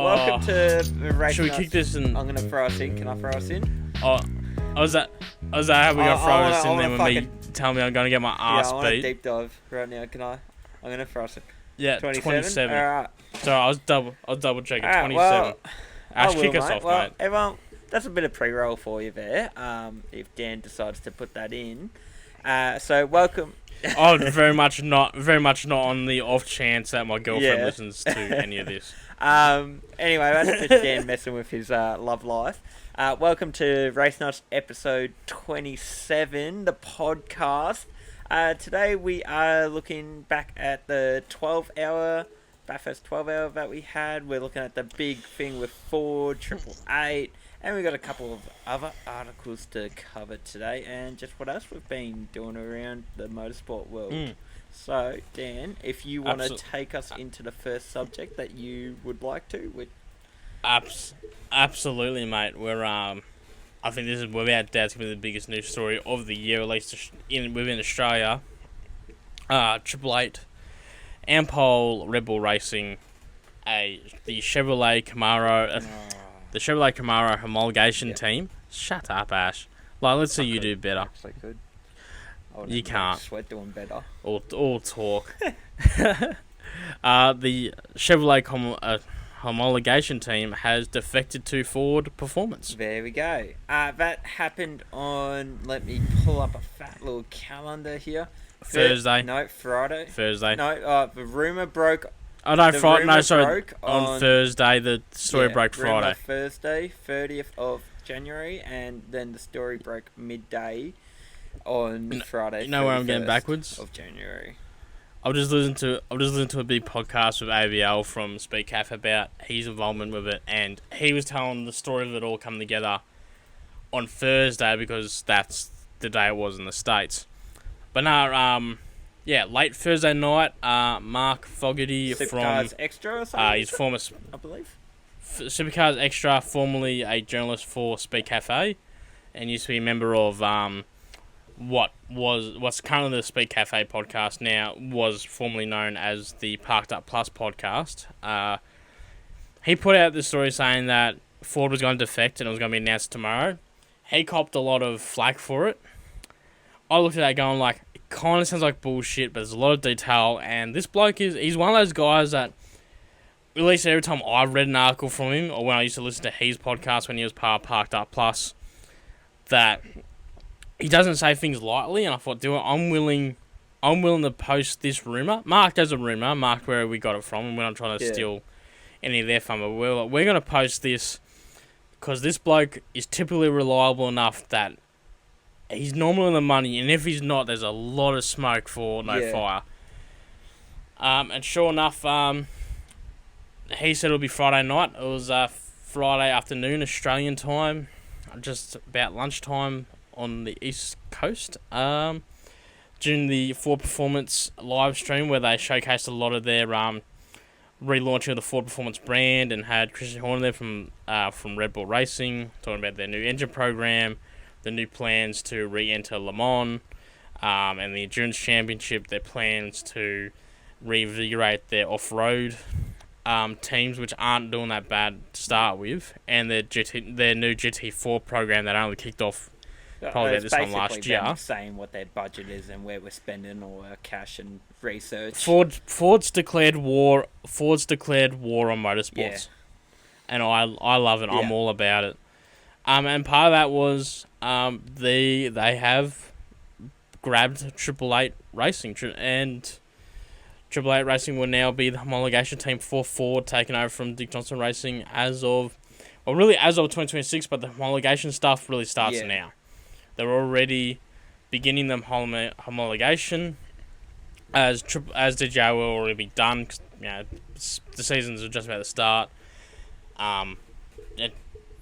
welcome to RaceNuts. Should we kick this in? I'm going to throw us in. Can I throw us in? Is that how we're going to throw us in there when me tell me I'm going to get my ass I want to beat? deep dive right now. Can I? I'm going to throw us in. Yeah, 27. Alright. Sorry, I was double checking. Alright, 27. well, Ash, I will, kick us mate. off, Well, mate. everyone, that's a bit of pre-roll for you there. If Dan decides to put that in. So welcome. Very much not on the off chance that my girlfriend listens to any of this. Anyway, that's just Dan messing with his love life. Welcome to RaceNuts episode 27, the podcast. Today we are looking back at the Bathurst 12-hour that we had. We're looking at the big thing with Sqaud, 888, and we've got a couple of other articles to cover today, and just what else we've been doing around the motorsport world. So, Dan, if you want to take us into the first subject that you would like to. Absolutely, mate. I think this is without doubt going to be the biggest news story of the year, at least within Australia. 888 Ampol Red Bull Racing, the Chevrolet Camaro homologation team. Shut up, Ash. Let's see you do better. Actually could. You can't. Sweat doing better. All talk. The Chevrolet homologation team has defected to Sqaud Performance. There we go. That happened on. Let me pull up a fat little calendar here. Thursday. Friday. Thursday. No, the rumor broke. On Thursday. The story broke Friday. Thursday, 30th of January, and then the story broke midday on Friday. You know where I'm getting backwards? Of January. I've just listened to a big podcast with AVL from Sqaud about his involvement with it, and he was telling the story of it all coming together on Thursday because that's the day it was in the States. But no, late Thursday night, Mark Fogarty Supercars from Extra or something? his former, I believe. Supercars Extra, formerly a journalist for Sqaud, and used to be a member of what's currently the Sqaud podcast now, was formerly known as the Parked Up Plus podcast. He put out this story saying that Sqaud was going to defect and it was going to be announced tomorrow. He copped a lot of flack for it. I looked at that going like, it kind of sounds like bullshit, but there's a lot of detail, and this bloke he's one of those guys that, at least every time I've read an article from him, or when I used to listen to his podcast when he was part of Parked Up Plus, that he doesn't say things lightly, and I thought, I'm willing to post this rumour. Marked as a rumour, marked where we got it from, and we're not trying to steal any of their fun, but we're going to post this because this bloke is typically reliable enough that he's normally on the money, and if he's not, there's a lot of smoke for no fire. And sure enough, he said it'll be Friday night. It was Friday afternoon, Australian time, just about lunchtime on the East Coast. During the Sqaud Performance live stream, where they showcased a lot of their relaunching of the Sqaud Performance brand, and had Christian Horner there from Red Bull Racing, talking about their new engine program, the new plans to re-enter Le Mans, and the Endurance Championship, their plans to reinvigorate their off-road teams, which aren't doing that bad to start with, and their new GT4 program that only kicked off probably about this time last year. Saying what their budget is and where we're spending all our cash and research. Ford's declared war on motorsports, and I love it. I'm all about it. And part of that was they have grabbed 888 Racing, and 888 Racing will now be the homologation team for Sqaud, taken over from Dick Johnson Racing as of 2026, but the homologation stuff really starts now. They're already beginning the homologation, as DJI will already be done, 'cause, the seasons are just about to start.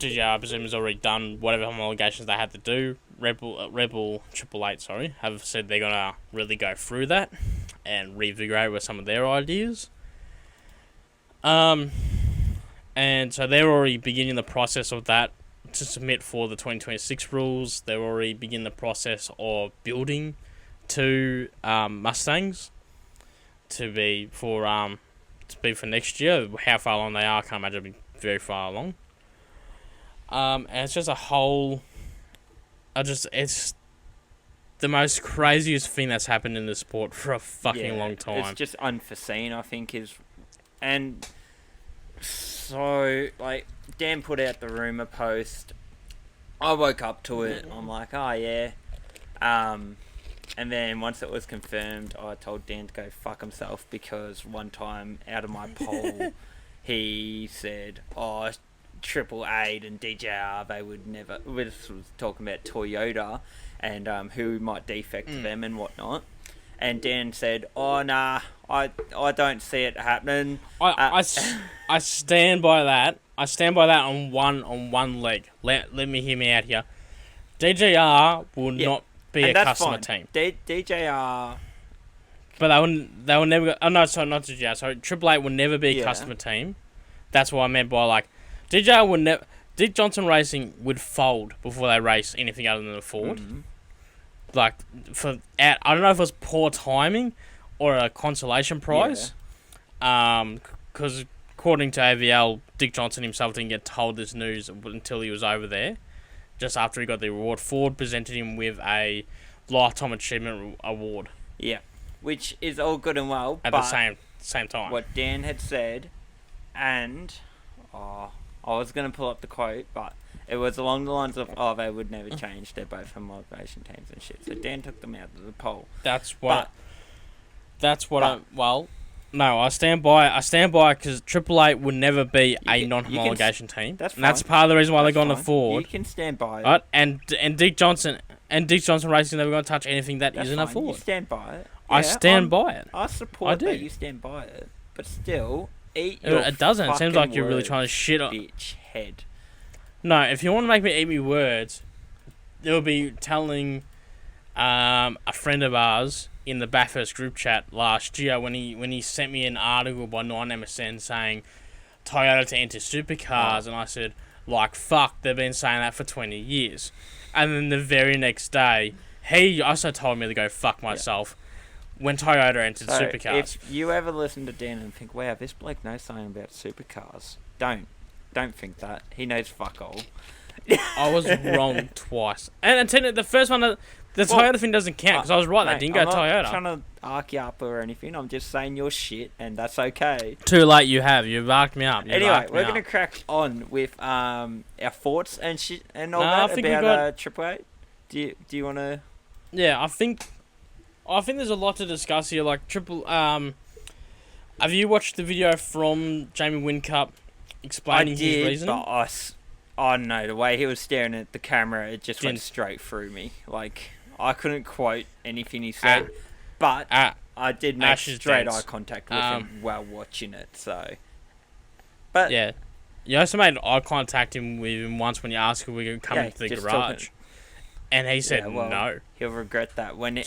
DJI, I presume, has already done whatever homologations they had to do. Red Bull 888, have said they're going to really go through that and reinvigorate with some of their ideas. And so they're already beginning the process of that to submit for the 2026 rules. They're already beginning the process of building 2 Mustangs to be for next year. How far along they are, I can't imagine it'll be very far along. And it's just a whole... It's the most craziest thing that's happened in the sport for a fucking long time. It's just unforeseen, I think, and so, like, Dan put out the rumour post. I woke up to it. I'm like, oh, yeah. And then once it was confirmed, I told Dan to go fuck himself, because one time out of my poll, he said, oh, Triple Eight and DJR, they would never... This was talking about Toyota and who might defect to them and whatnot. And Dan said, oh, nah, I don't see it happening. I stand by that. I stand by that on one leg. Let me hear me out here. DJR will not be a customer team. DJR... But they will never... Oh, no, sorry, not DJR. Sorry, Triple Eight will never be a customer team. That's what I meant by, like... DJR would never... Dick Johnson Racing would fold before they race anything other than a Ford. Mm-hmm. Like, I don't know if it was poor timing or a consolation prize. Because according to AVL, Dick Johnson himself didn't get told this news until he was over there. Just after he got the award, Ford presented him with a Lifetime Achievement Award. Yeah, which is all good and well. At the same time. What Dan had said, and I was going to pull up the quote, but it was along the lines of, they would never change. They're both homologation teams and shit. So Dan took them out of the poll. No, I stand by because Triple Eight would never be a non-homologation team. That's fine. And that's part of the reason why they're going to Ford. You can stand by it. Right? And Dick Johnson Racing never going to touch anything that isn't a Ford. You stand by it. I stand by it. I support that you stand by it, but still, it doesn't. It seems like you're really trying to shit on. Bitch head. No, if you want to make me eat me words, they'll be telling a friend of ours in the Bathurst group chat last year when he sent me an article by 9MSN saying Toyota to enter supercars, and I said, like, fuck, they've been saying that for 20 years. And then the very next day, he also told me to go fuck myself when Toyota entered supercars. If you ever listen to Dan and think, wow, this bloke knows something about supercars, don't think that. He knows fuck all. I was wrong twice. And the first one... The Toyota thing doesn't count, because I was right, they didn't go Toyota. I'm not trying to arc you up or anything, I'm just saying your shit, and that's okay. Too late, you've arced me up. Anyway, we're going to crack on with our thoughts and shit and all that about Triple Eight. Do you want to... Yeah, I think there's a lot to discuss here, like have you watched the video from Jamie Whincup explaining his reasoning? Oh no, the way he was staring at the camera, it just went straight through me. Like, I couldn't quote anything he said, but I did make straight eye contact with him while watching it, so... But yeah. You also made eye contact with him once when you asked if we could come into the garage. And he said no. He'll regret that. When he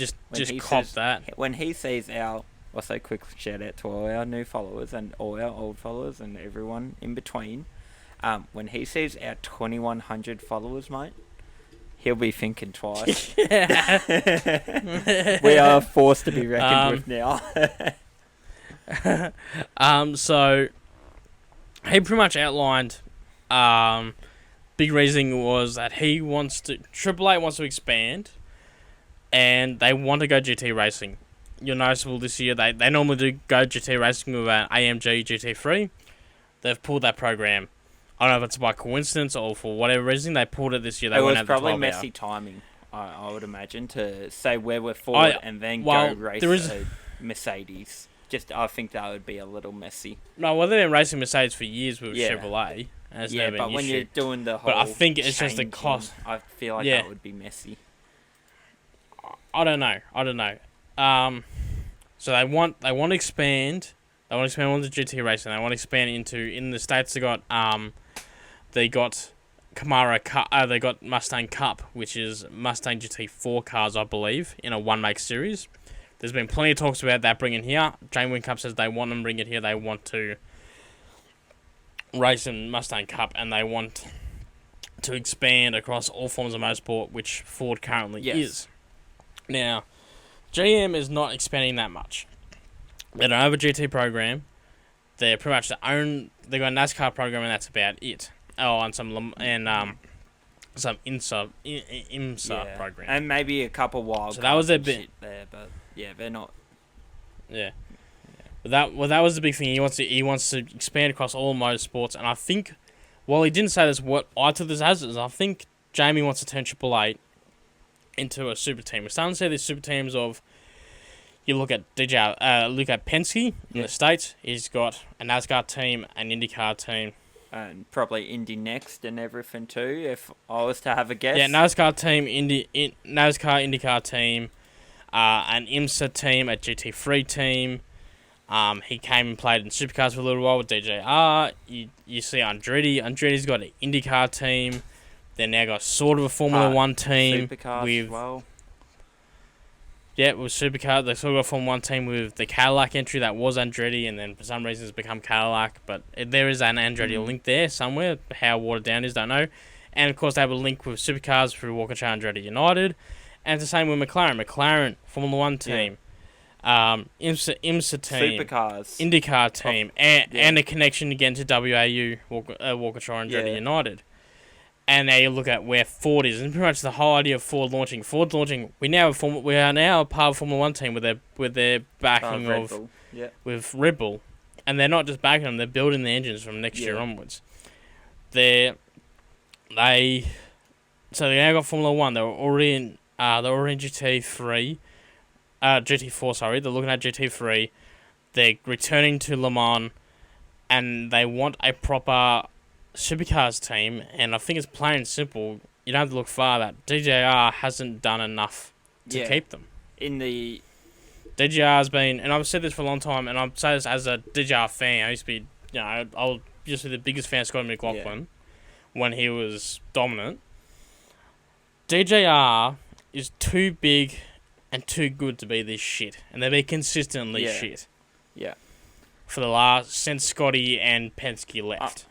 sees our... Also, quick shout out to all our new followers and all our old followers and everyone in between. When he sees our 2,100 followers, mate, he'll be thinking twice. We are forced to be reckoned with now. So he pretty much outlined. Big reasoning was that Triple Eight wants to expand, and they want to go GT racing. You're noticeable this year. They normally do go GT racing with an AMG GT3. They've pulled that program. I don't know if it's by coincidence or for whatever reason they pulled it this year. It was probably messy timing, I would imagine, to say where we're forward and then go race a Mercedes. I think that would be a little messy. No, well, they've been racing Mercedes for years with Chevrolet. And it's never been but when you're doing the whole... But I think it's just the cost. I feel like that would be messy. I don't know. So they want to expand. They want to expand on the GT racing. They want to expand in the States. They got Camaro Cup. They got Mustang Cup, which is Mustang GT4 cars, I believe, in a one-make series. There's been plenty of talks about that bringing here. Jamie Whincup says they want them to bring it here. They want to race in Mustang Cup, and they want to expand across all forms of motorsport, which Ford currently is. Now, GM is not expanding that much. They don't have a GT program. They're pretty much they got a NASCAR program, and that's about it. Oh, and some IMSA program, and maybe a couple wild. So that was their bit there, but yeah, they're not. Yeah. But that was the big thing. He wants to expand across all motorsports, and I think, while he didn't say this, what I took this as is I think Jamie wants to turn Triple Eight into a super team. We're starting to see these super teams of. You look at Penske in the States. He's got a NASCAR team, an IndyCar team, and probably Indy Next and everything too. If I was to have a guess, yeah, NASCAR team, NASCAR IndyCar team, an IMSA team, a GT3 team. He came and played in supercars for a little while with DJR. You see Andretti. Andretti's got an IndyCar team. They now got sort of a Formula 1 team supercars with as well. Yeah, with supercar, they still got a Formula 1 team with the Cadillac entry that was Andretti, and then for some reason it's become Cadillac. But there is an Andretti link there somewhere. How watered down is, don't know. And of course they have a link with supercars through Walkinshaw Andretti United, and it's the same with McLaren. McLaren Formula 1 team, IMSA team, supercars, IndyCar team, and a connection again to WAU Walkinshaw Andretti United. And now you look at where Ford is, and pretty much the whole idea of Ford launching. We are now a part of Formula 1 team with their backing with Red Bull, and they're not just backing them; they're building the engines from next year onwards. So they now got Formula 1. They were already in GT3, GT4. Sorry, they're looking at GT3. They're returning to Le Mans, and they want a proper supercars team, and I think it's plain and simple. You don't have to look far. That DJR hasn't done enough to keep them. DJR has been, and I've said this for a long time, and I'll say this as a DJR fan. I used to be, I used to be the biggest fan of Sqaud McLaughlin when he was dominant. DJR is too big and too good to be this shit, and they've been consistently shit. Yeah. For the last since Scotty and Penske left.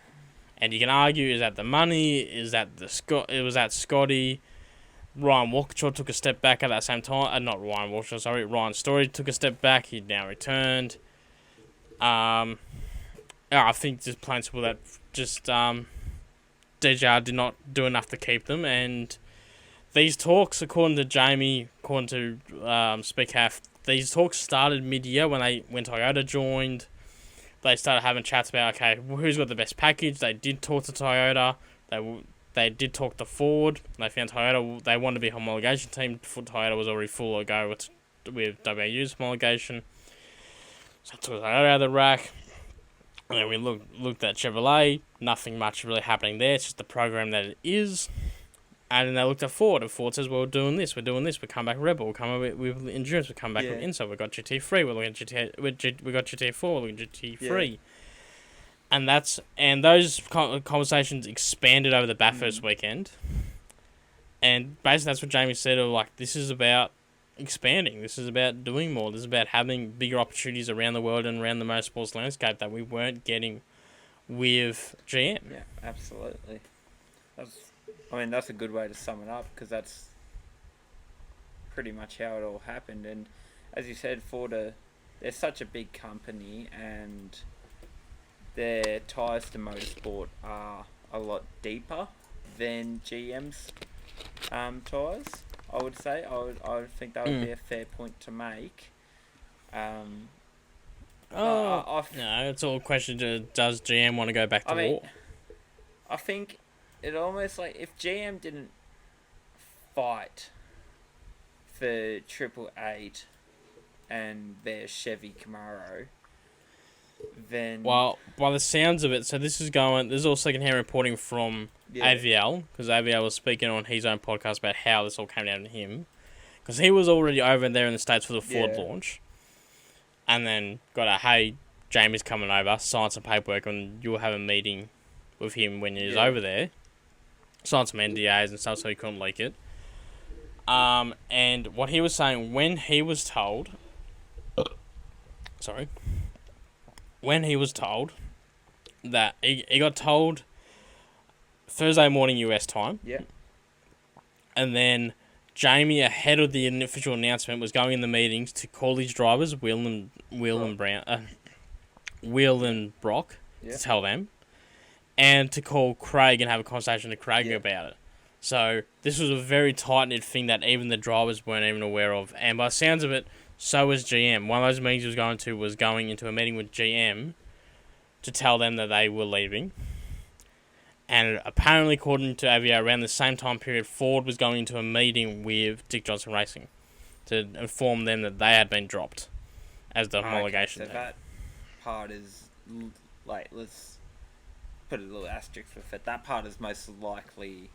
And you can argue, is that the money? Is that it was that Scotty? Ryan Walkinshaw took a step back at that same time. Not Ryan Walkinshaw, sorry. Ryan Story took a step back. He now returned. I think just plain simple that just DJR did not do enough to keep them. And these talks, according to Jamie, according to Speakhalf, these talks started mid-year when Toyota joined. They started having chats about, okay, who's got the best package. They did talk to Toyota. They did talk to Ford. They found Toyota. They wanted to be a homologation team. Toyota was already full of go with WAU's homologation. So I took Toyota out of the rack. And then we looked at Chevrolet. Nothing much really happening there. It's just the program that it is. And then they looked at Ford, and Ford says, well, we're doing this. We come back Rebel. We'll come with Endurance. We come back with Insight. We've got GT3. We're looking at GT. We got GT4. We're looking at GT3. Yeah. And those conversations expanded over the Bathurst weekend. And basically that's what Jamie said, of like, this is about expanding. This is about doing more. This is about having bigger opportunities around the world and around the motorsports landscape that we weren't getting with GM. Yeah, absolutely. That's a good way to sum it up, because that's pretty much how it all happened. And as you said, Ford, they're such a big company, and their ties to motorsport are a lot deeper than GM's ties, I would say. I would think that would be a fair point to make. No, it's all a question of, does GM want to go back to war? I think it almost, like, if GM didn't fight for 888 and their Chevy Camaro, then... Well, by the sounds of it, so this is all second-hand reporting from AVL, because AVL was speaking on his own podcast about how this all came down to him, because he was already over there in the States for the Ford launch, and then got a, hey, Jamie's coming over, sign some paperwork, and you'll have a meeting with him when he's over there. Signed some NDAs and stuff so he couldn't leak it. And what he was saying, when he was told that he got told Thursday morning US time. Yeah. And then Jamie, ahead of the official announcement, was going in the meetings to call his drivers, Will and Brock, to tell them, and to call Craig and have a conversation with Craig about it. So this was a very tight-knit thing that even the drivers weren't even aware of. And by the sounds of it, so was GM. One of those meetings he was going into a meeting with GM to tell them that they were leaving. And apparently, according to Avio, around the same time period, Ford was going into a meeting with Dick Johnson Racing to inform them that they had been dropped as the homologation. So that part is, like, let's put a little asterisk with it. That part is most likely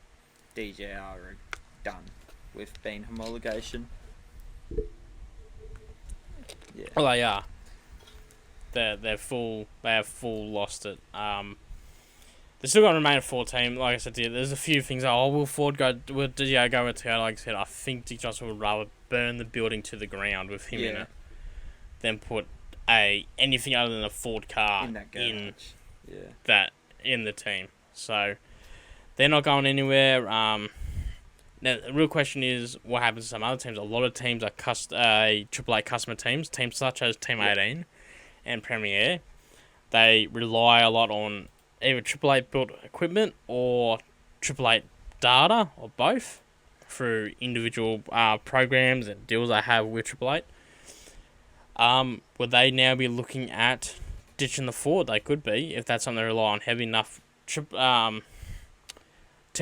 DJR are done with being homologation. Yeah. Well, they are. They're full. They have full lost it. They're still going to remain a Ford team. Like I said to you, there's a few things. Will Ford go? Will DJR go with Toyota? Like I said, I think Dick Johnson would rather burn the building to the ground with him in it than put anything other than a Ford car in that garage. In the team. So they're not going anywhere. Now the real question is what happens to some other teams. A lot of teams are AAA customer teams such as Team 18 and Premier. They rely a lot on either AAA built equipment or AAA data, or both, through individual programs and deals they have with AAA. Would they now be looking at ditching the Ford? They could be, if that's something they rely on heavy enough. Team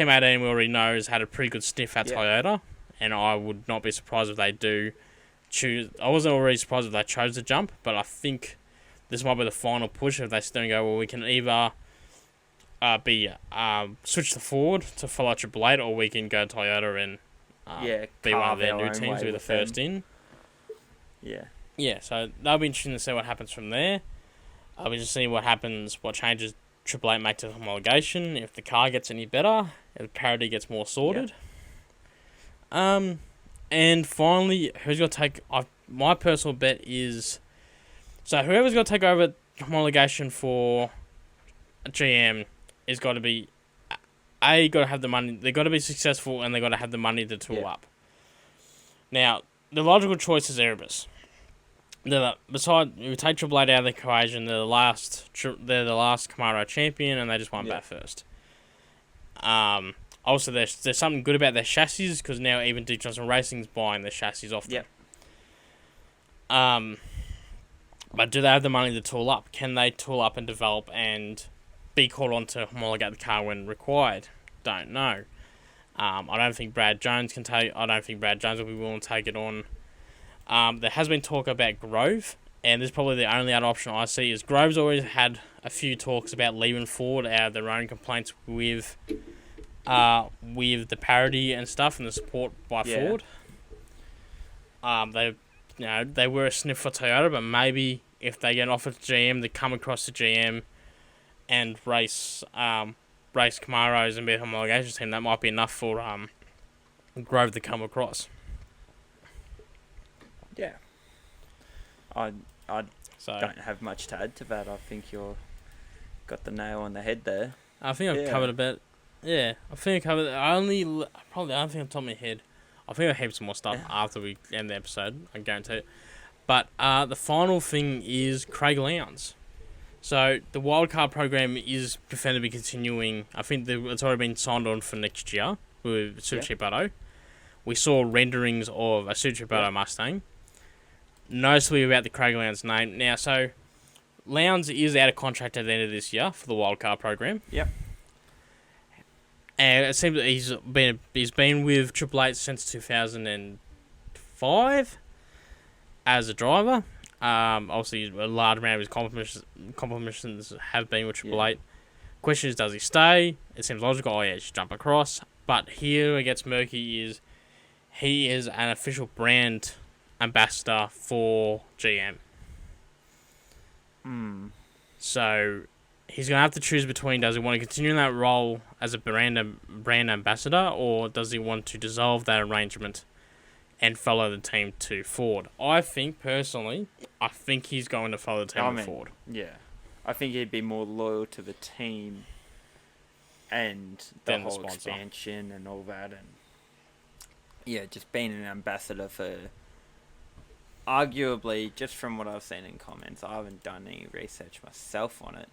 18, we already know, has had a pretty good sniff at Toyota, and I would not be surprised if they do choose. I wasn't already surprised if they chose to jump, but I think this might be the final push if they still go, well, we can either switch to Ford to follow Triple Eight, or we can go Toyota and be one of their new teams, be the first in. Yeah, so that'll be interesting to see what happens from there. I'll be just seeing what happens, what changes Triple Eight make to the homologation, if the car gets any better, if the parity gets more sorted. And finally, who's going to take... my personal bet is... So whoever's going to take over homologation for GM is got to be... got to have the money... They've got to be successful, and they've got to have the money to tool up. Now, the logical choice is Erebus. Besides, we take Triple Eight out of the equation. They're the last Camaro champion, and they just won Bathurst. Also, there's something good about their chassis, because now even Dick Johnson Racing's buying their chassis off them. But do they have the money to tool up? Can they tool up and develop and be called on to homologate the car when required? Don't know. I don't think Brad Jones can take. I don't think Brad Jones will be willing to take it on. There has been talk about Grove, and this is probably the only other option I see. Is Grove's always had a few talks about leaving Ford out of their own complaints with the parity and stuff and the support by Ford. They were a sniff for Toyota, but maybe if they get an offer to GM, they come across to GM and race Camaros and be a homologation team. That might be enough for Grove to come across. Yeah. I don't have much to add to that. I think you've got the nail on the head there. I think I've covered a bit. Yeah, I think I covered... I don't think on top of my head. I think I have some more stuff after we end the episode, I guarantee it. But the final thing is Craig Lowndes. So the wildcard program is preferred to be continuing. I think it's already been signed on for next year with Suzuki Bato. We saw renderings of a Suzuki Bato Mustang. Noticeably about the Craig Lowndes name. Now, so Lowndes is out of contract at the end of this year for the wildcard program. Yep. And it seems that he's been with Triple Eight since 2005 as a driver. Obviously, a large amount of his accomplishments have been with Triple Eight. Question is, does he stay? It seems logical. Oh yeah, he should jump across. But here it gets murky. Is he is an official brand ambassador for GM. So he's going to have to choose between, does he want to continue in that role as a brand ambassador, or does he want to dissolve that arrangement and follow the team to Ford? I think, personally, he's going to follow the team to Ford. Yeah. I think he'd be more loyal to the team and the whole expansion and all that. And just being an ambassador for... Arguably, just from what I've seen in comments, I haven't done any research myself on it,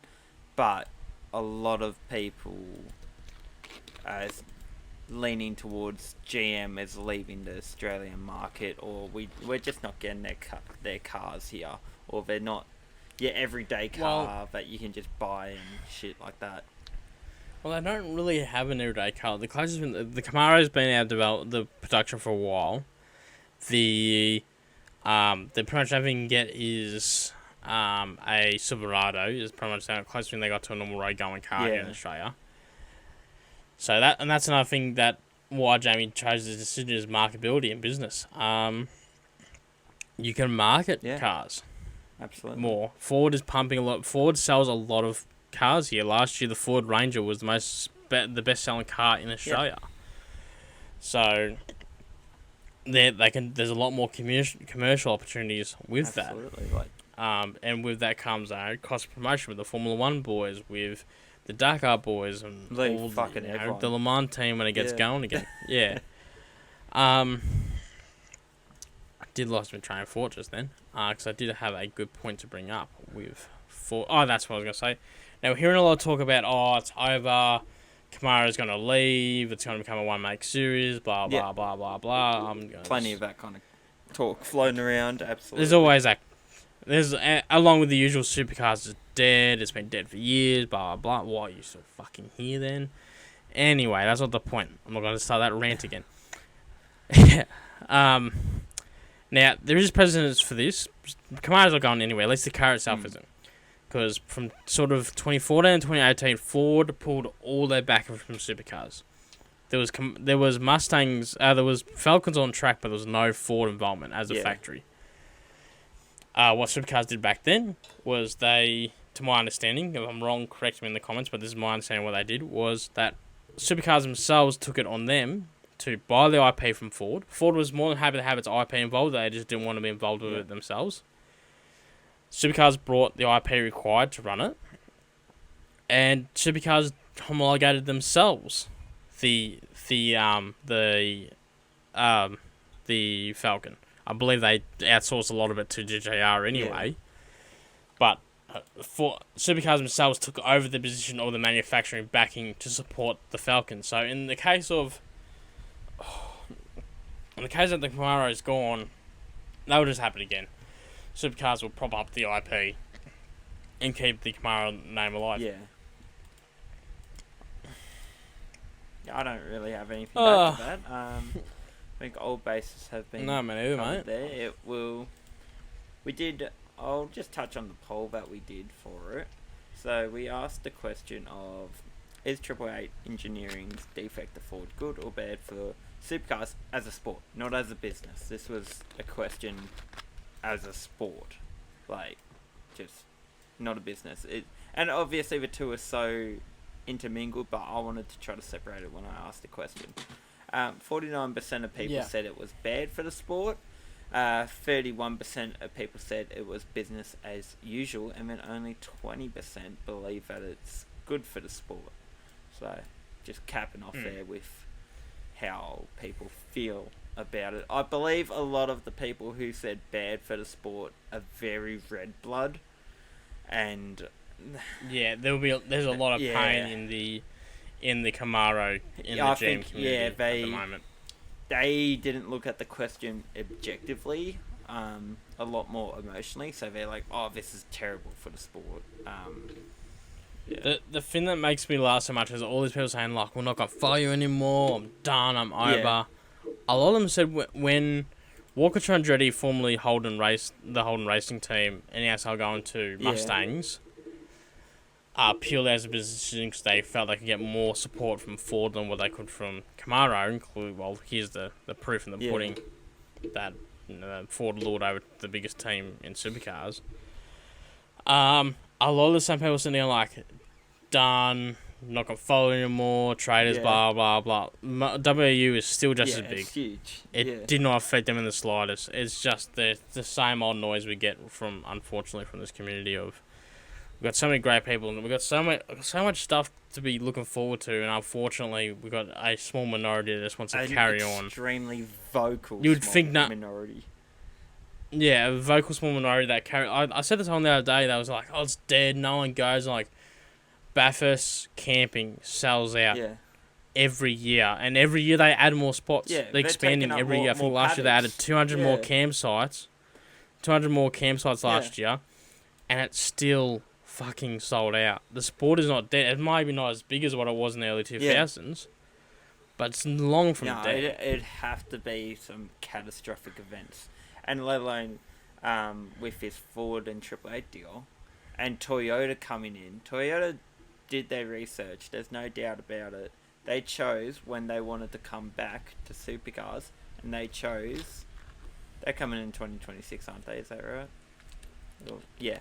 but a lot of people are leaning towards GM is leaving the Australian market, or we're just not getting their cars here, or they're not your everyday car that you can just buy and shit like that. Well, they don't really have an everyday car. The closest the Camaro's been out of the production for a while. The pretty much everything you can get is a Silverado is pretty much the closest thing they got to a normal road going car here in Australia. So that's another thing that why Jamie chose the decision is marketability in business. You can market cars. Absolutely. More. Ford is pumping a lot. Ford sells a lot of cars here. Last year, the Ford Ranger was the best-selling car in Australia. Yep. So there's a lot more commercial opportunities with that. Absolutely. And with that comes cost promotion with the Formula One boys, with the Dakar boys, and all the Le Mans team when it gets going again. Yeah. I did lost my train of thought just then, because I did have a good point to bring up with Ford. Oh, that's what I was going to say. Now, we're hearing a lot of talk about, it's over, Camara's going to leave, it's going to become a one-make series, blah, blah, blah, blah, blah. Plenty of that kind of talk floating around, absolutely. There's always that. Along with the usual supercars, it's dead, it's been dead for years, blah, blah, blah. Why are you still fucking here then? Anyway, that's not the point. I'm not going to start that rant again. Now, there is precedence for this. Camara's not going anywhere, at least the car itself isn't. Because from sort of 2014 and 2018, Ford pulled all their back from supercars. There was Mustangs, there was Falcons on track, but there was no Ford involvement as a factory. What supercars did back then was they, to my understanding, if I'm wrong, correct me in the comments, but this is my understanding what they did, was that supercars themselves took it on them to buy the IP from Ford. Ford was more than happy to have its IP involved, they just didn't want to be involved with it themselves. Supercars brought the IP required to run it, and Supercars homologated themselves the Falcon. I believe they outsourced a lot of it to JJR anyway, but for Supercars themselves took over the position of the manufacturing backing to support the Falcon. So in the case that the Camaro is gone, that will just happen again. Supercars will prop up the IP and keep the Camaro name alive. Yeah, I don't really have anything back to that. I think all bases have been covered there. I'll just touch on the poll that we did for it. So we asked the question of, is 888 Engineering's defect to Ford good or bad for supercars as a sport, not as a business? This was a question as a sport, just not a business. And obviously the two are so intermingled, but I wanted to try to separate it when I asked the question. 49% of people said it was bad for the sport. 31% of people said it was business as usual, and then only 20% believe that it's good for the sport. So, just capping off there with how people feel about it. I believe a lot of the people who said bad for the sport are very red blood, and there's a lot of pain in the Camaro in the GM community at the moment. They didn't look at the question objectively, a lot more emotionally. So they're like, "Oh, this is terrible for the sport." The thing that makes me laugh so much is all these people saying like, "We're not gonna follow you anymore. I'm done. I'm over." A lot of them said when Walker Andretti formerly the Holden Racing team announced they were going to Mustangs, purely as a business decision because they felt they could get more support from Ford than what they could from Camaro. Including, here's the proof in the pudding that Ford lured over the biggest team in supercars. A lot of the same people sitting there like, done, not going to follow anymore, traders, blah, blah, blah. WAU is still just as big. It's huge. It did not affect them in the slightest. It's just the same old noise we get unfortunately, from this community of, we've got so many great people and we've got so much stuff to be looking forward to, and unfortunately we've got a small minority that just wants to carry on. Extremely vocal minority. Yeah, a vocal small minority that carry. I said this on the other day. That was like, "Oh, it's dead. No one goes." Like, Bathurst camping sells out Yeah. every year, and every year they add more spots. Yeah, they're expanding taking up every year. I think more last year they added paddocks. 200 more campsites. 200 more campsites last year, and it's still fucking sold out. The sport is not dead. It might be not as big as what it was in the early 2000s, but it's long from dead. It'd have to be some catastrophic events, and let alone with this Ford and Triple Eight deal, and Toyota coming in. Toyota did their research. There's no doubt about it. They chose when they wanted to come back to supercars, and they chose. They're coming in 2026, aren't they? Is that right? Well, yeah.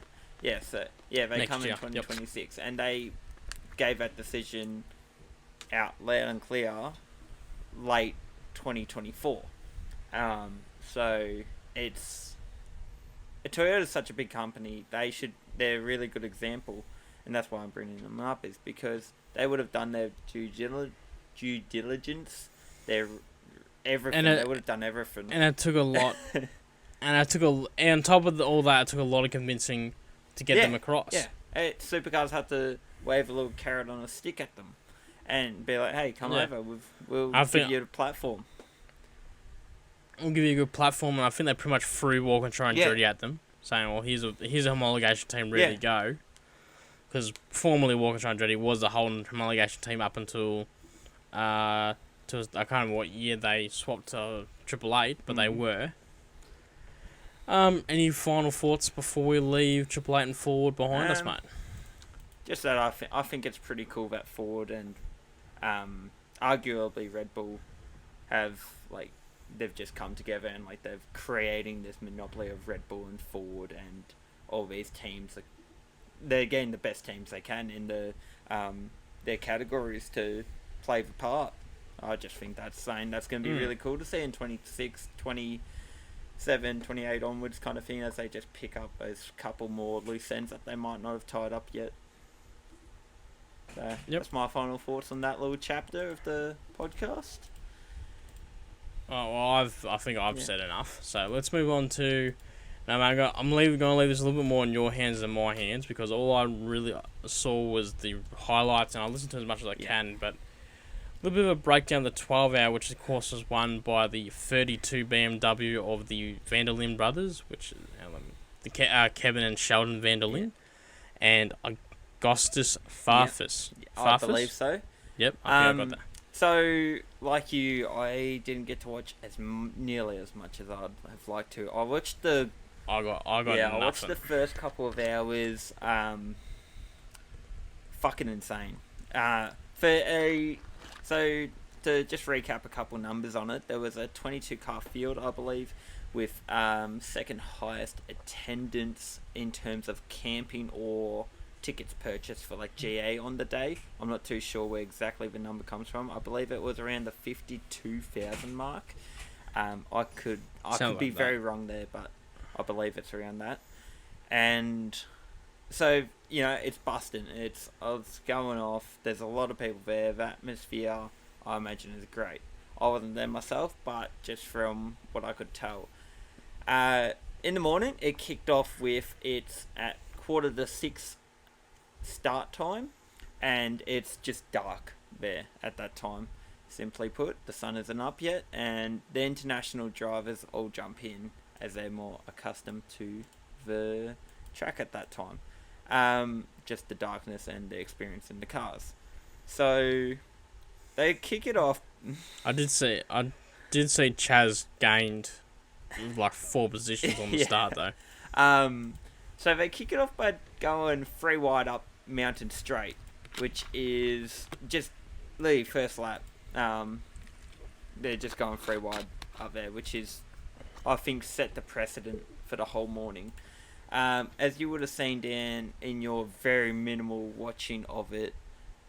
So they Next come in year. 2026, and they gave that decision out loud and clear late 2024. So Toyota's such a big company. They're a really good example, and that's why I'm bringing them up, is because they would have done their due diligence, their everything. They would have done everything, and it took a lot. And on top of all that, it took a lot of convincing to get them across. Yeah, supercars had to wave a little carrot on a stick at them, and be like, "Hey, come over. We'll give you a platform. We'll give you a good platform." And I think they pretty much threw Walker and Dirty at them, saying, "Well, here's a homologation team ready to go." Because formerly Walker and Dirty was the whole homologation team up until I can't remember what year they swapped to Triple Eight, but they were. Any final thoughts before we leave Triple Eight and Ford behind us, mate? Just that I think it's pretty cool that Ford and arguably Red Bull have they've just come together, and they're creating this monopoly of Red Bull and Ford and all these teams. They're getting the best teams they can in their categories to play the part. I just think that's going to be really cool to see in 26, 27, 28 onwards kind of thing, as they just pick up those couple more loose ends that they might not have tied up yet. So that's my final thoughts on that little chapter of the podcast. Oh, well, I think I've said enough. So let's move on to... Now, man, I'm going to leave this a little bit more in your hands than my hands, because all I really saw was the highlights, and I listened to as much as I can, but... A little bit of a breakdown of the 12-hour, which of course was won by the 32 BMW of the Vanderlyn brothers, which is Kevin and Sheldon Vanderlyn, and Augustus Farfus. I believe so. Yep, I think I got that. So, like you, I didn't get to watch nearly as much as I'd have liked to. I watched the... I got nothing. I watched nothing. the first couple of hours. Fucking insane. So, to just recap a couple numbers on it, there was a 22-car field, I believe, with second highest attendance in terms of camping or tickets purchased for GA on the day. I'm not too sure where exactly the number comes from. I believe it was around the 52,000 mark. I could be very wrong there, but I believe it's around that. And so, it's busting. It's going off. There's a lot of people there. The atmosphere, I imagine, is great. I wasn't there myself, but just from what I could tell. In the morning, it kicked off with it's at 5:45 start time, and it's just dark there at that time. Simply put, the sun isn't up yet, and the international drivers all jump in as they're more accustomed to the track at that time. Just the darkness and the experience in the cars. So they kick it off. I did see Chaz gained 4 positions on the start though. So they kick it off by going 3 wide up Mountain Straight, which is just the first lap. They're just going 3 wide up there, which is, I think, set the precedent for the whole morning. As you would have seen, Dan, in your very minimal watching of it,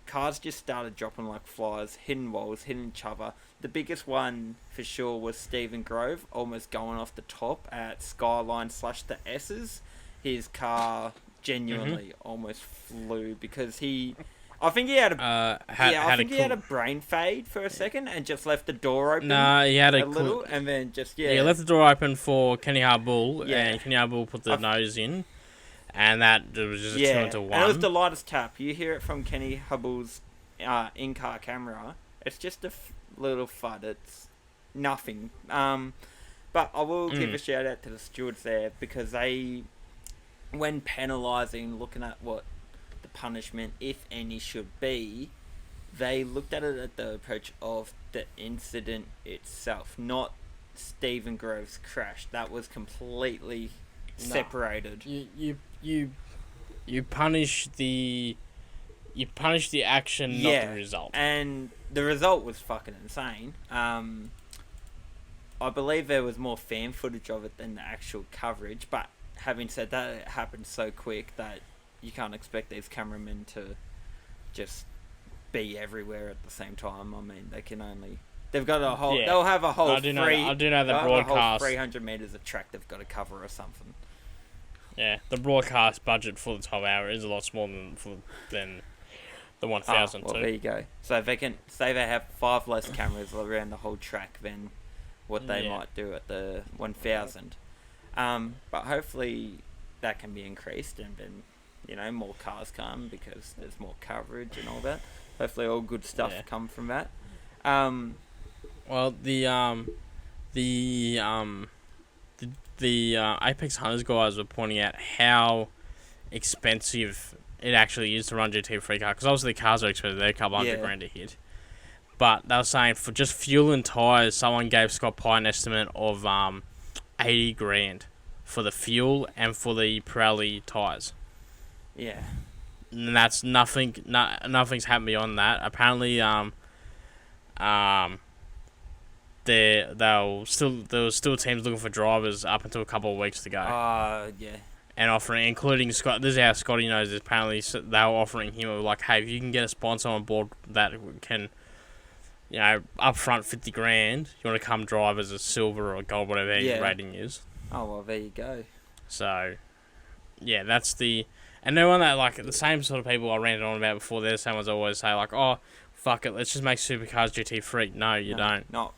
cars just started dropping like flies, hitting walls, hitting each other. The biggest one for sure was Stephen Grove, almost going off the top at Skyline / the S's. His car genuinely almost flew because I think he had a brain fade for a second and just left the door open. Nah, he had a little, and then just he left the door open for Kenny Harbull, and Kenny Harbull put the nose in, and that it was just a 2-1. And it was the lightest tap. You hear it from Kenny Hubble's in-car camera. It's just a little fud. It's nothing. But I will give a shout out to the stewards there, because they, when penalising, looking at what the punishment, if any, should be, they looked at it at the approach of the incident itself, not Stephen Grove's crash. That was completely separated. You punish the action, not the result. And the result was fucking insane. I believe there was more fan footage of it than the actual coverage, but having said that, it happened so quick that you can't expect these cameramen to just be everywhere at the same time. I mean, they've got a whole, they'll have a whole, I do know the broadcast, 300 metres of track they've got to cover or something. Yeah, the broadcast budget for the top hour is a lot smaller than the 1,000. Well, there you go. So if they can say they have 5 less cameras around the whole track than what they might do at the 1,000. But hopefully that can be increased, and then, more cars come because there's more coverage and all that. Hopefully all good stuff come from that. Well, the Apex Hunters guys were pointing out how expensive it actually is to run GT3 car, because obviously the cars are expensive. They're a couple $100,000 a hit. But they were saying for just fuel and tyres, someone gave Scott Pye an estimate of $80,000 for the fuel and for the Pirelli tyres. Yeah. And that's nothing. Nothing's happened beyond that. Apparently, there was still teams looking for drivers up until a couple of weeks to go. Yeah. And offering, including Scott. This is how Scotty knows. Apparently, they were offering him like, hey, if you can get a sponsor on board that can, up front $50,000, you want to come drive as a silver or a gold, whatever your rating is. Oh well, there you go. So, yeah, that's the. And no one that, like, the same sort of people I ranted on about before, there's someone's always say, like, oh, fuck it, let's just make supercars GT3. No, you don't. Not.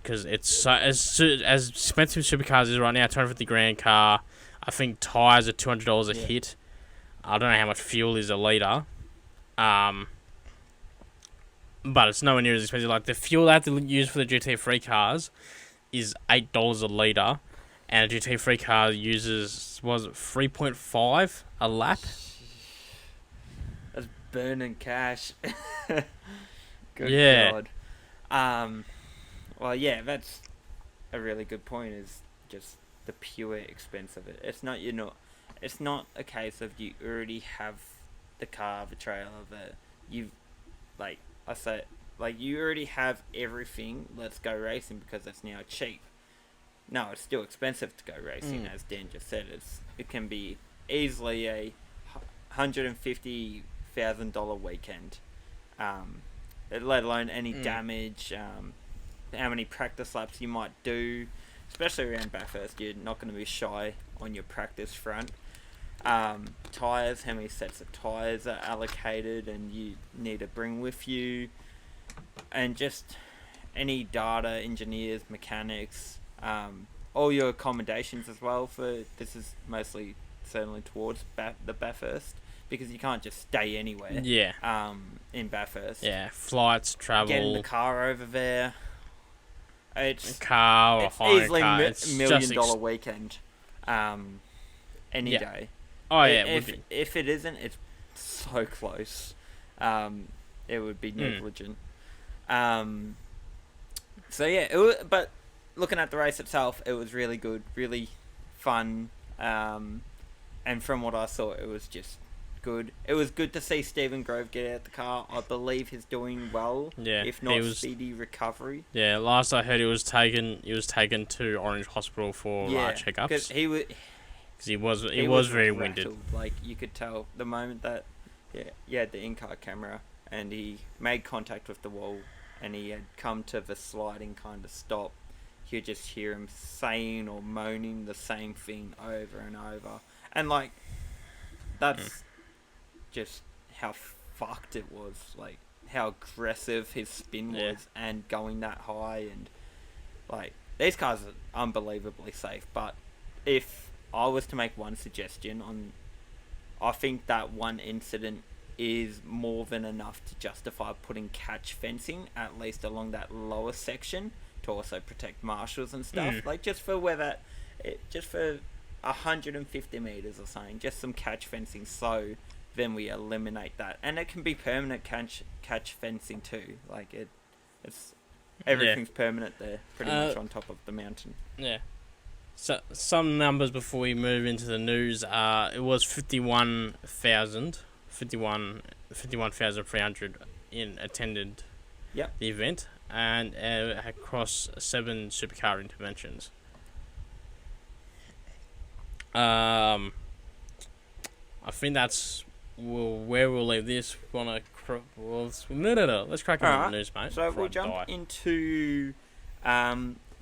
Because it's so, as expensive supercars is right now, $250,000 car. I think tyres are $200 a hit. I don't know how much fuel is a litre. But it's nowhere near as expensive. Like, the fuel they have to use for the GT3 cars is $8 a litre. And a GT3 car uses, 3.5 a lap? That's burning cash. Good God. Well, yeah, that's a really good point, is just the pure expense of it. It's not a case of you already have the car, the trailer, you already have everything, let's go racing because it's now cheap. No, it's still expensive to go racing, as Dan just said. It can be easily a $150,000 weekend, let alone any damage, how many practice laps you might do, especially around Bathurst. You're not going to be shy on your practice front. Tyres, how many sets of tyres are allocated and you need to bring with you, and just any data, engineers, mechanics, all your accommodations as well. This is mostly certainly towards the Bathurst, because you can't just stay anywhere. In Bathurst. Flights, travel, getting the car over there. It's easily $1 million weekend. Any day. Oh if it isn't, it's so close. It would be negligent. But looking at the race itself, it was really good, really fun, and from what I saw, it was just good. It was good to see Stephen Grove get out the car. I believe he's doing well, if not speedy recovery. Yeah, last I heard, he was taken to Orange Hospital for checkups. Because he was very winded. Like, you could tell the moment that he had the in-car camera and he made contact with the wall and he had come to the sliding kind of stop, you'd just hear him saying or moaning the same thing over and over. And, like, that's just how fucked it was. Like, how aggressive his spin was and going that high. And, like, these cars are unbelievably safe. But if I was to make one suggestion on I think that one incident is more than enough to justify putting catch fencing, at least along that lower section, to also protect marshals and stuff. Like, just for 150 meters or something, just some catch fencing, so then we eliminate that. And it can be permanent catch fencing too. Like, it's everything's permanent there, pretty much on top of the mountain. Yeah. So some numbers before we move into the news. It was 51,300 in attended the event, and across 7 supercar interventions. I think that's where we'll leave this. Let's crack into the news, mate. So we'll jump into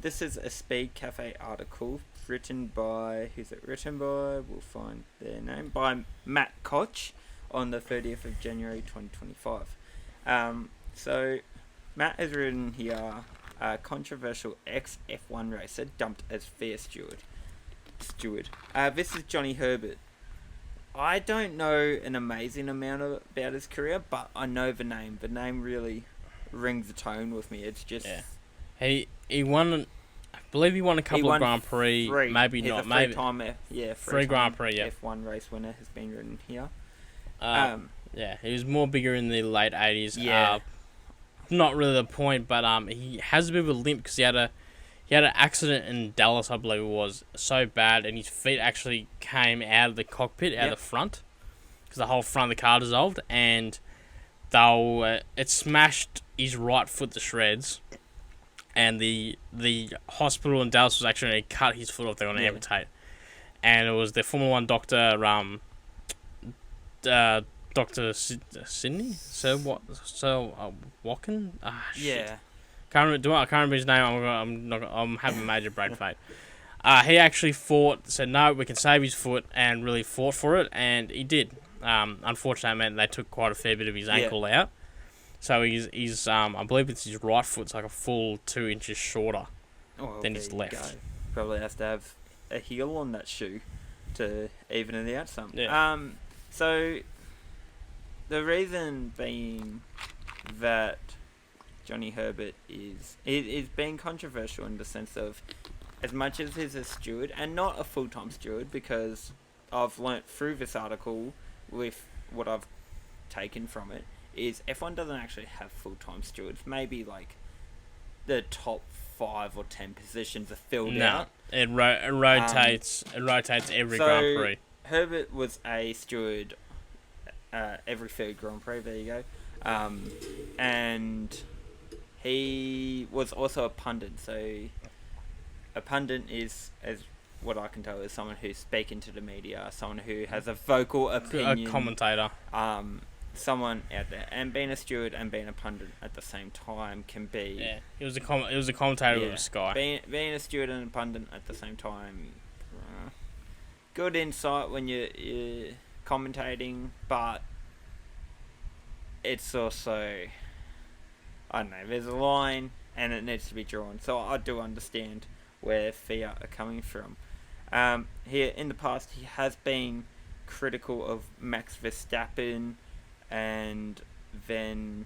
this is a Speed Cafe article written by we'll find their name, by Matt Koch on the 30th of January 2025. So Matt has written here, controversial ex-F1 racer dumped as fair steward. This is Johnny Herbert. I don't know an amazing amount about his career, but I know the name. The name really rings a tone with me. It's just... Yeah. He won... I believe he won a couple of Grand Prix. Maybe not. Maybe three Grand Prix, F1 race winner has been written here. Yeah, he was more bigger in the late 80s. Yeah. Not really the point, but he has a bit of a limp because he had an accident in Dallas, I believe it was, so bad, and his feet actually came out of the cockpit, out of the front, because the whole front of the car dissolved, and it smashed his right foot to shreds, and the hospital in Dallas was actually going to cut his foot off. They were going to amputate, and it was the Formula 1 doctor, Dr. Sydney? Walken? Shit. I can't remember his name. I'm having major brain fade. He actually said no, we can save his foot, and really fought for it, and he did. Unfortunately, it meant they took quite a fair bit of his ankle out. So he's I believe it's his right foot's like a full 2 inches shorter than his left. Go. Probably has to have a heel on that shoe to even it out some. Yeah. So the reason being that Johnny Herbert is being controversial in the sense of, as much as he's a steward, and not a full-time steward, because I've learnt through this article, with what I've taken from it, is F1 doesn't actually have full-time stewards. Maybe like the top 5 or 10 positions are filled out. It rotates. It rotates every Grand Prix. Herbert was a steward every 3rd Grand Prix. There you go. And he was also a pundit. So a pundit is, as what I can tell, is someone who's speaking to the media, someone who has a vocal opinion, a commentator. Someone out there, and being a steward and being a pundit at the same time can be. Yeah, it was a commentator with Sky. Being a steward and a pundit at the same time, good insight when you're commentating, but it's also, I don't know, there's a line and it needs to be drawn. So I do understand where Fiat are coming from. Here in the past, he has been critical of Max Verstappen. And then,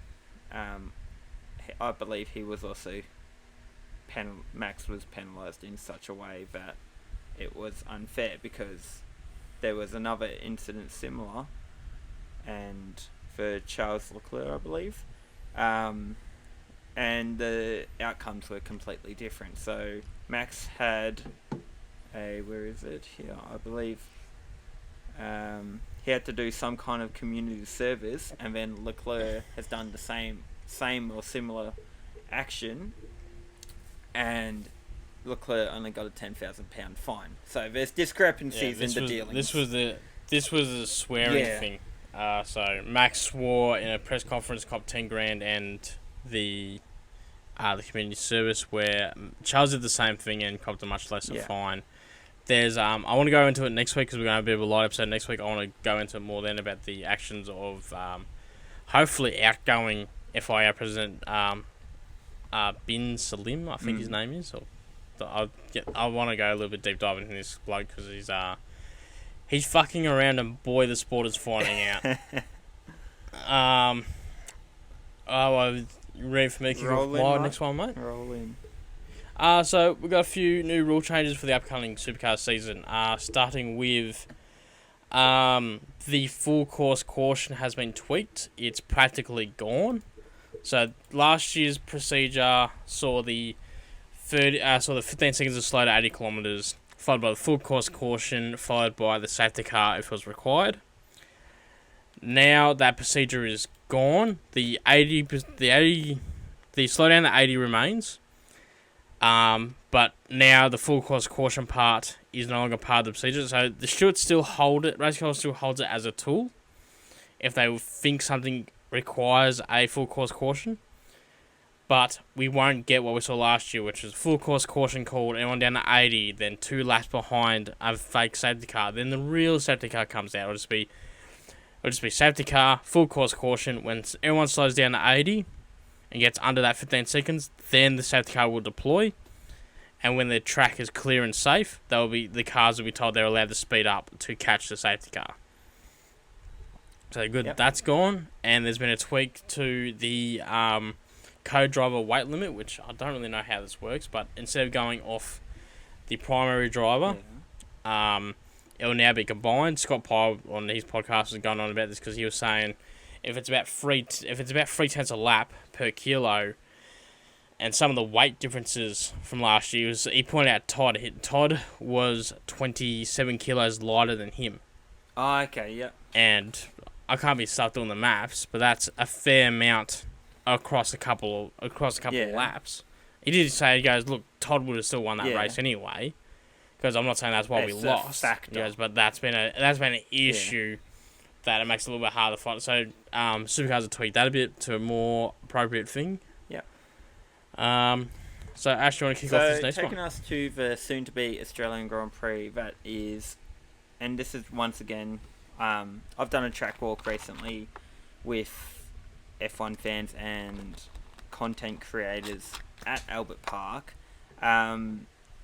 I believe he was also Max was penalised in such a way that it was unfair, because there was another incident similar, and for Charles Leclerc, I believe, and the outcomes were completely different. So Max had where is it here? I believe. He had to do some kind of community service, and then Leclerc has done the same or similar action, and Leclerc only got a £10,000 fine. So there's discrepancies in the dealings. This was a swearing thing. So Max swore in a press conference, copped $10,000, and the community service, where Charles did the same thing and copped a much lesser fine. There's I want to go into it next week, because we're going to have a bit of a light episode next week. I want to go into it more then about the actions of hopefully outgoing FIA president Bin Salim, I think his name is. I want to go a little bit deep dive into this bloke, because He's fucking around, and boy, the sport is finding out. You ready for me to kick off my next one, mate? Roll in. So we've got a few new rule changes for the upcoming Supercar season. Starting with the full course caution has been tweaked. It's practically gone. So last year's procedure saw the 15 seconds of slow to 80 kilometers, followed by the full course caution, followed by the safety car if it was required. Now that procedure is gone. The slow down to 80 remains. But now the full course caution part is no longer part of the procedure. So the Sqaud still hold it. RaceNuts still holds it as a tool if they think something requires a full course caution. But we won't get what we saw last year, which was full course caution called, anyone down to 80, then 2 laps behind a fake safety car. Then the real safety car comes out. It'll just be safety car, full course caution. When everyone slows down to 80 and gets under that 15 seconds, then the safety car will deploy. And when the track is clear and safe, the cars will be told they're allowed to speed up to catch the safety car. So good, yep. That's gone. And there's been a tweak to the co-driver weight limit, which I don't really know how this works, but instead of going off the primary driver, it will now be combined. Scott Pye on his podcast was going on about this because he was saying if it's about 3/10 a lap per kilo, and some of the weight differences from last year he pointed out Todd was 27 kilos lighter than him. Oh, okay, yeah. And I can't be stuck doing the maths, but that's a fair amount across a couple of laps. He did say, he goes, look, Todd would have still won that race anyway, because I'm not saying that's why we lost. He goes, but that's been an issue that it makes it a little bit harder to fight. So Supercars have tweaked that a bit to a more appropriate thing. Yeah. So Ash, do you want to kick off this next one? Taking us to the soon-to-be Australian Grand Prix, that is, and this is once again, I've done a track walk recently with F1 fans and content creators at Albert Park. I've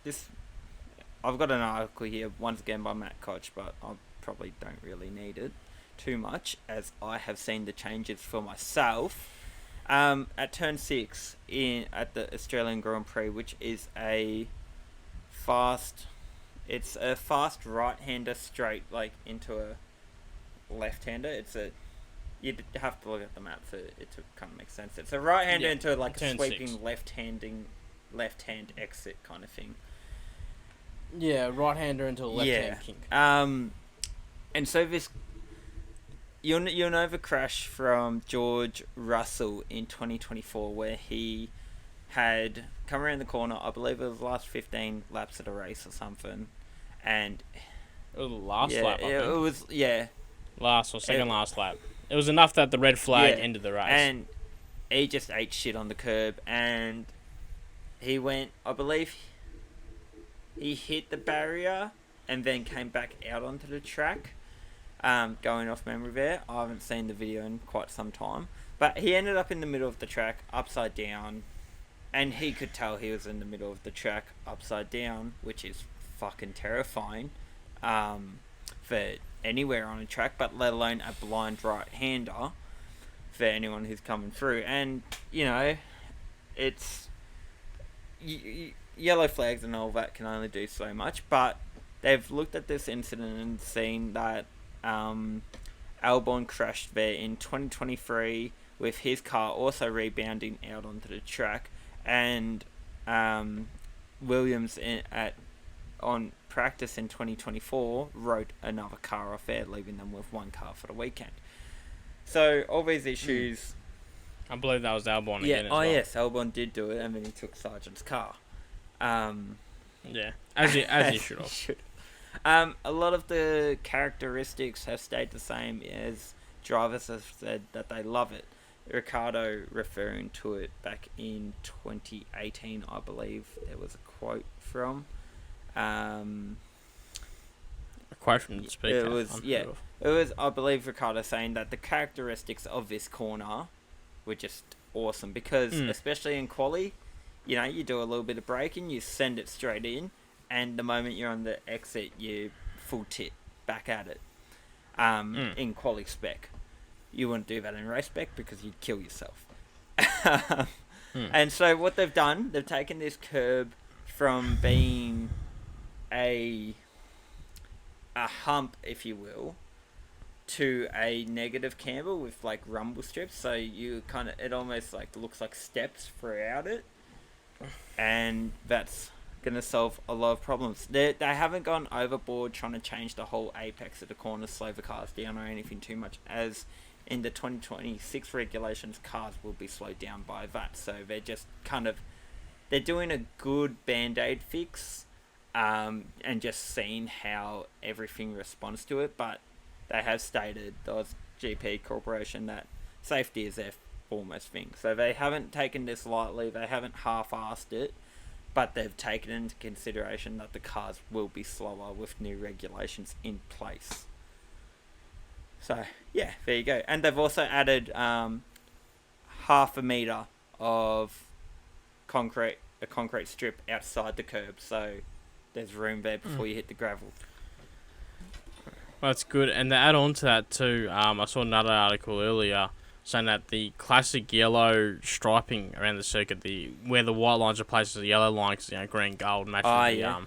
got an article here once again by Matt Koch, but I probably don't really need it too much as I have seen the changes for myself. At turn 6 at the Australian Grand Prix, which is a fast right-hander straight into a left-hander. You'd have to look at the map for it to kind of make sense. It's a right-hander into a sweeping left-hand exit kind of thing. Yeah, right-hander into a left-hand kink. And so this, you'll know the crash from George Russell in 2024 where he had come around the corner, I believe it was the last 15 laps of the race or something, and it was the last lap, I think. It was, last or second last lap. It was enough that the red flag ended the race. And he just ate shit on the curb, and he went, I believe he hit the barrier and then came back out onto the track, going off memory there. I haven't seen the video in quite some time. But he ended up in the middle of the track, upside down, and he could tell he was in the middle of the track, upside down, which is fucking terrifying for anywhere on a track, but let alone a blind right-hander for anyone who's coming through. And, it's yellow flags and all that can only do so much, but they've looked at this incident and seen that Albon crashed there in 2023 with his car also rebounding out onto the track, and Williams on practice in 2024 wrote another car off there, leaving them with one car for the weekend. So all these issues, I believe that was Albon again as well. Yes, Albon did do it, and then he took Sargent's car. As you should have. A lot of the characteristics have stayed the same as drivers have said that they love it. Ricciardo referring to it back in 2018, I believe there was a quote from. A quote from the speaker. It was, I believe, Ricciardo saying that the characteristics of this corner were just awesome because, especially in quali, you do a little bit of braking, you send it straight in, and the moment you're on the exit, you full tit. back at it in quali spec. You wouldn't do that in race spec because you'd kill yourself. And so what they've done, they've taken this curb from being a hump, if you will, to a negative camber with like rumble strips. So you it almost like looks like steps throughout it, and that's gonna solve a lot of problems. They haven't gone overboard trying to change the whole apex of the corner, slow the cars down or anything too much, as in the 2026 regulations, cars will be slowed down by that. So they're just they're doing a good band-aid fix, and just seeing how everything responds to it. But they have stated, the GP Corporation, that safety is their foremost thing. So they haven't taken this lightly, they haven't half-assed it, but they've taken into consideration that the cars will be slower with new regulations in place. So, yeah, there you go. And they've also added half a metre of a concrete strip outside the curb, so there's room there before you hit the gravel. Well, that's good. And to add on to that too, I saw another article earlier saying that the classic yellow striping around the circuit, where the white lines are placed as a yellow line, because green gold matches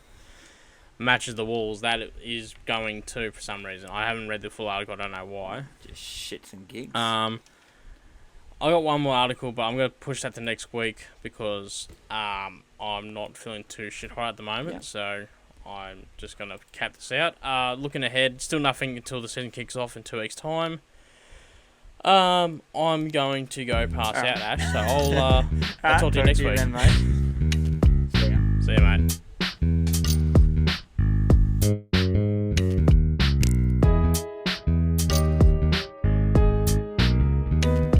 matches the walls, that is going to, for some reason. I haven't read the full article, I don't know why. Just shits and gigs. I got one more article, but I'm going to push that to next week because I'm not feeling too shit hot at the moment, so I'm just going to cap this out. Looking ahead, still nothing until the season kicks off in 2 weeks' time. I'm going to go pass out, Ash, so I'll talk to you next week. Then, mate.